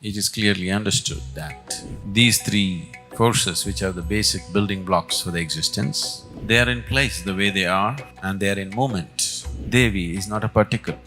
It is clearly understood that these three forces, which are the basic building blocks for the existence, they are in place the way they are and they are in movement. Devi is not a particle,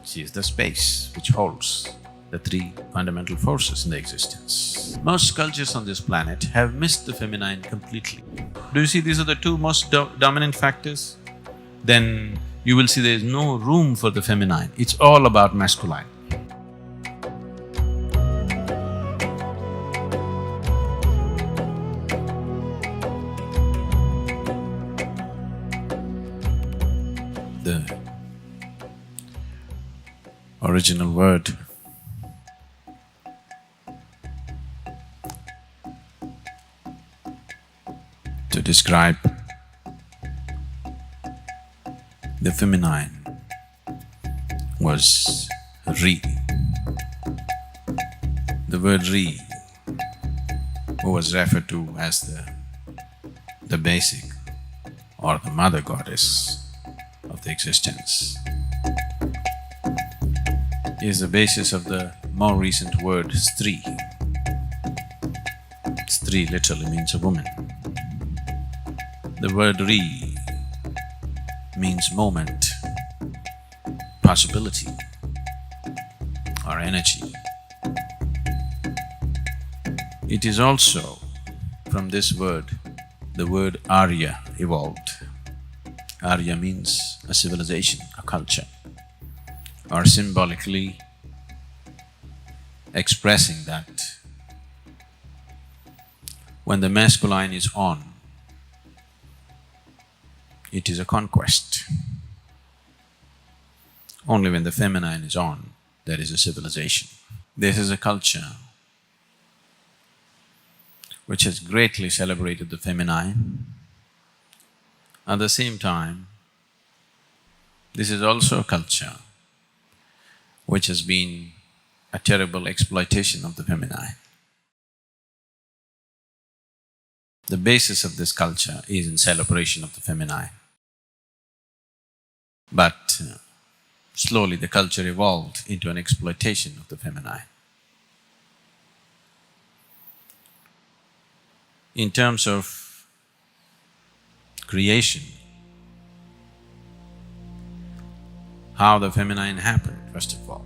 she is the space which holds the three fundamental forces in the existence. Most cultures on this planet have missed the feminine completely. Do you see these are the two most dominant factors? Then you will see there is no room for the feminine, it's all about masculine. The original word to describe the feminine was Re. The word Re was referred to as the basic or the mother goddess of the existence. Is the basis of the more recent word Stri. Stri literally means a woman. The word Re means moment, possibility or energy. It is also from this word, the word Arya evolved. Arya means a civilization, a culture, or symbolically expressing that when the masculine is on, it is a conquest. Only when the feminine is on, there is a civilization. This is a culture which has greatly celebrated the feminine. At the same time, this is also a culture which has been a terrible exploitation of the feminine. The basis of this culture is in celebration of the feminine. But slowly the culture evolved into an exploitation of the feminine. In terms of creation, how the feminine happened, first of all.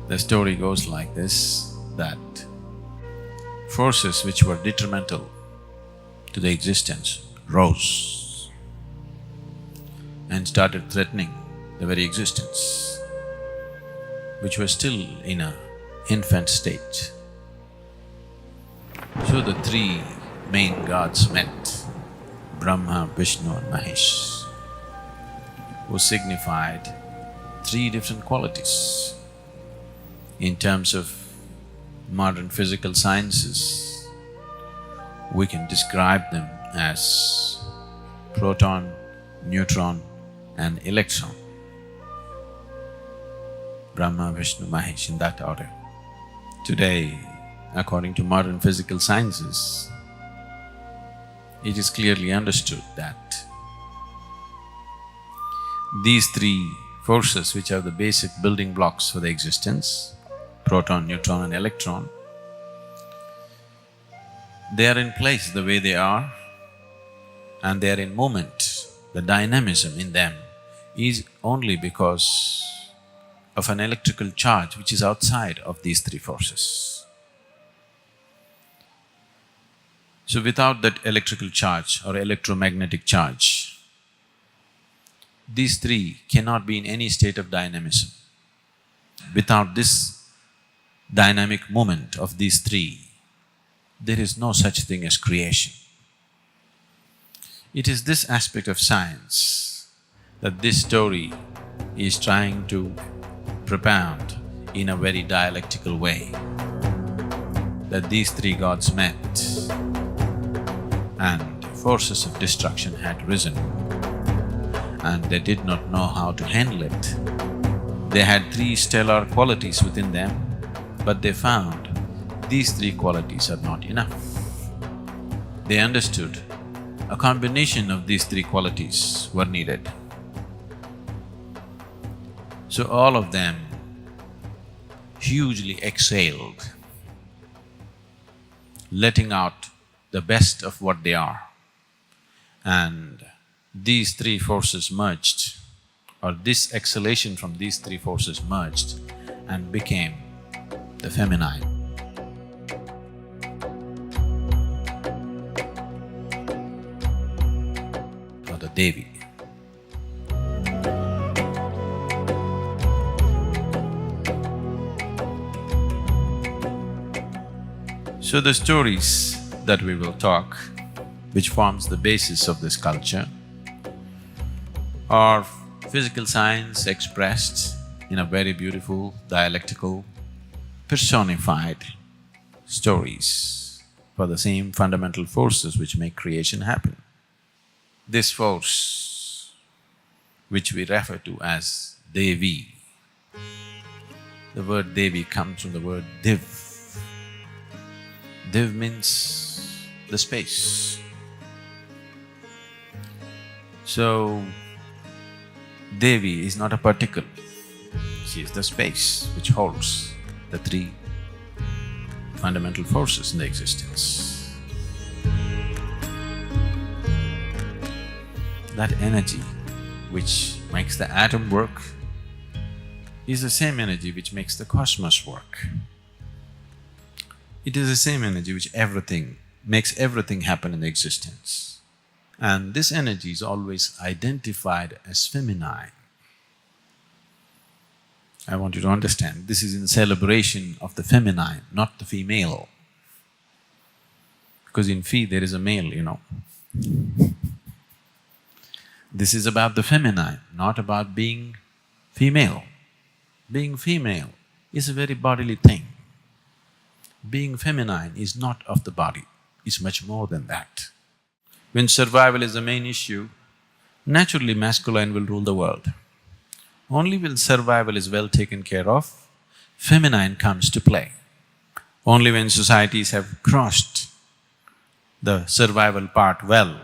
The story goes like this, that forces which were detrimental to the existence rose and started threatening the very existence, which was still in an infant state. So the three main gods met, Brahma, Vishnu and Mahesh, who signified three different qualities. In terms of modern physical sciences, we can describe them as proton, neutron and electron. Brahma, Vishnu, Mahesh, in that order. Today, according to modern physical sciences, it is clearly understood that these three forces, which are the basic building blocks for the existence, proton, neutron and electron, they are in place the way they are and they are in movement. The dynamism in them is only because of an electrical charge which is outside of these three forces. So without that electrical charge or electromagnetic charge, these three cannot be in any state of dynamism. Without this dynamic movement of these three, there is no such thing as creation. It is this aspect of science that this story is trying to propound in a very dialectical way, that these three gods met and forces of destruction had risen and they did not know how to handle it. They had three stellar qualities within them, but they found these three qualities are not enough. They understood a combination of these three qualities were needed. So all of them hugely exhaled, letting out the best of what they are. And these three forces merged, or this exhalation from these three forces merged and became the feminine. Or the Devi. So the stories that we will talk, which forms the basis of this culture, are physical science expressed in a very beautiful, dialectical, personified stories for the same fundamental forces which make creation happen. This force, which we refer to as Devi, the word Devi comes from the word Div. Div means the space. So, Devi is not a particle, she is the space which holds the three fundamental forces in the existence. That energy which makes the atom work is the same energy which makes the cosmos work. It is the same energy which makes everything happen in the existence. And this energy is always identified as feminine. I want you to understand, this is in celebration of the feminine, not the female. Because in Phi there is a male, you know. This is about the feminine, not about being female. Being female is a very bodily thing. Being feminine is not of the body, it's much more than that. When survival is the main issue, naturally masculine will rule the world. Only when survival is well taken care of, feminine comes to play. Only when societies have crossed the survival part well,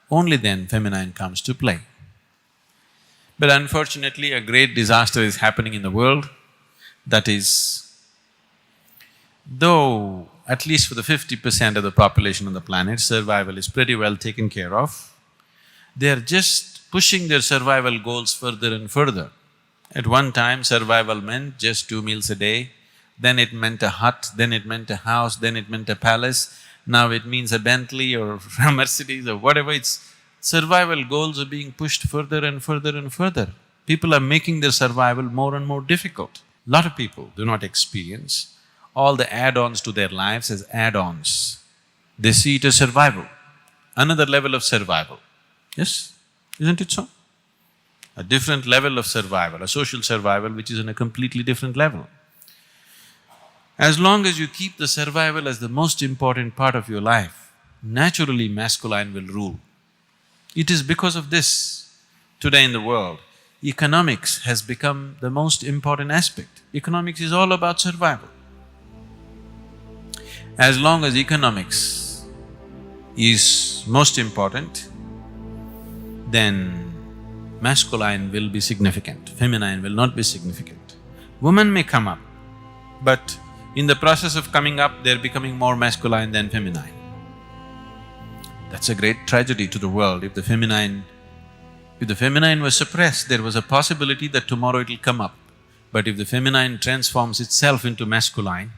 only then feminine comes to play. But unfortunately, a great disaster is happening in the world, that is, though at least for the 50% of the population on the planet, survival is pretty well taken care of, they are just pushing their survival goals further and further. At one time, survival meant just 2 meals a day, then it meant a hut, then it meant a house, then it meant a palace, now it means a Bentley or a Mercedes or whatever, it's… survival goals are being pushed further and further and further. People are making their survival more and more difficult. Lot of people do not experience all the add-ons to their lives as add-ons. They see it as survival, another level of survival. Yes, isn't it so? A different level of survival, a social survival which is on a completely different level. As long as you keep the survival as the most important part of your life, naturally masculine will rule. It is because of this, today in the world, economics has become the most important aspect. Economics is all about survival. As long as economics is most important, then masculine will be significant, feminine will not be significant. Women may come up, but in the process of coming up, they're becoming more masculine than feminine. That's a great tragedy to the world. If the feminine was suppressed, there was a possibility that tomorrow it'll come up. But if the feminine transforms itself into masculine,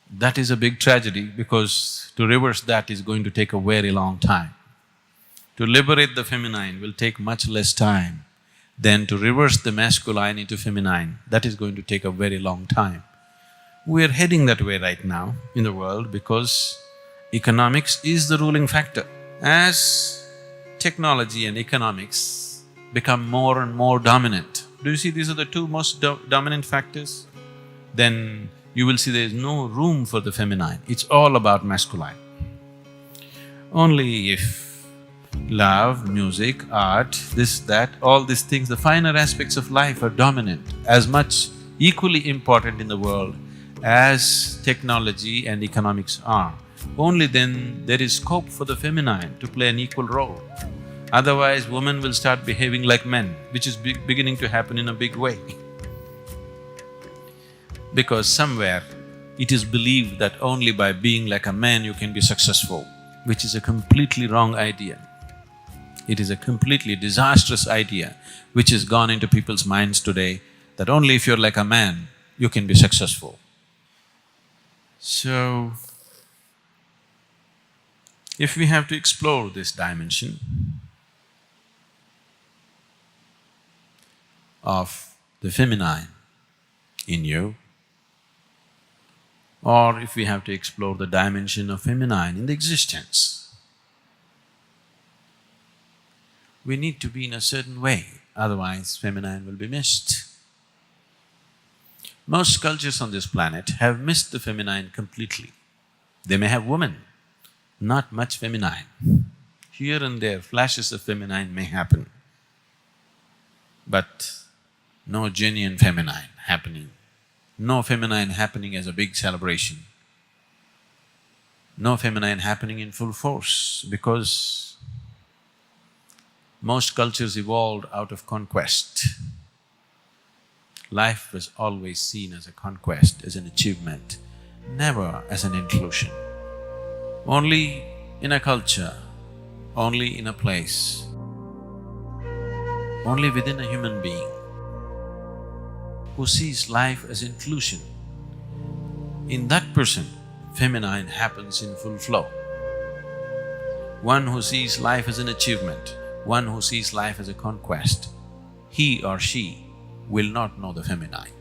that is a big tragedy, because to reverse that is going to take a very long time. To liberate the feminine will take much less time than to reverse the masculine into feminine. That is going to take a very long time. We are heading that way right now in the world because economics is the ruling factor. As technology and economics become more and more dominant, do you see these are the two most dominant factors? Then you will see there is no room for the feminine, it's all about masculine. Only if love, music, art, this, that, all these things, the finer aspects of life are dominant, as much equally important in the world as technology and economics are, only then there is scope for the feminine to play an equal role. Otherwise, women will start behaving like men, which is beginning to happen in a big way. because somewhere it is believed that only by being like a man you can be successful, which is a completely wrong idea. It is a completely disastrous idea which has gone into people's minds today, that only if you're like a man, you can be successful. So, if we have to explore this dimension of the feminine in you, or if we have to explore the dimension of feminine in the existence, we need to be in a certain way, otherwise feminine will be missed. Most cultures on this planet have missed the feminine completely. They may have women, not much feminine. Here and there, flashes of feminine may happen, but no genuine feminine happening. No feminine happening as a big celebration. No feminine happening in full force, because most cultures evolved out of conquest. Life was always seen as a conquest, as an achievement, never as an inclusion. Only in a culture, only in a place, only within a human being who sees life as inclusion, in that person, feminine happens in full flow. One who sees life as an achievement, one who sees life as a conquest, he or she will not know the feminine.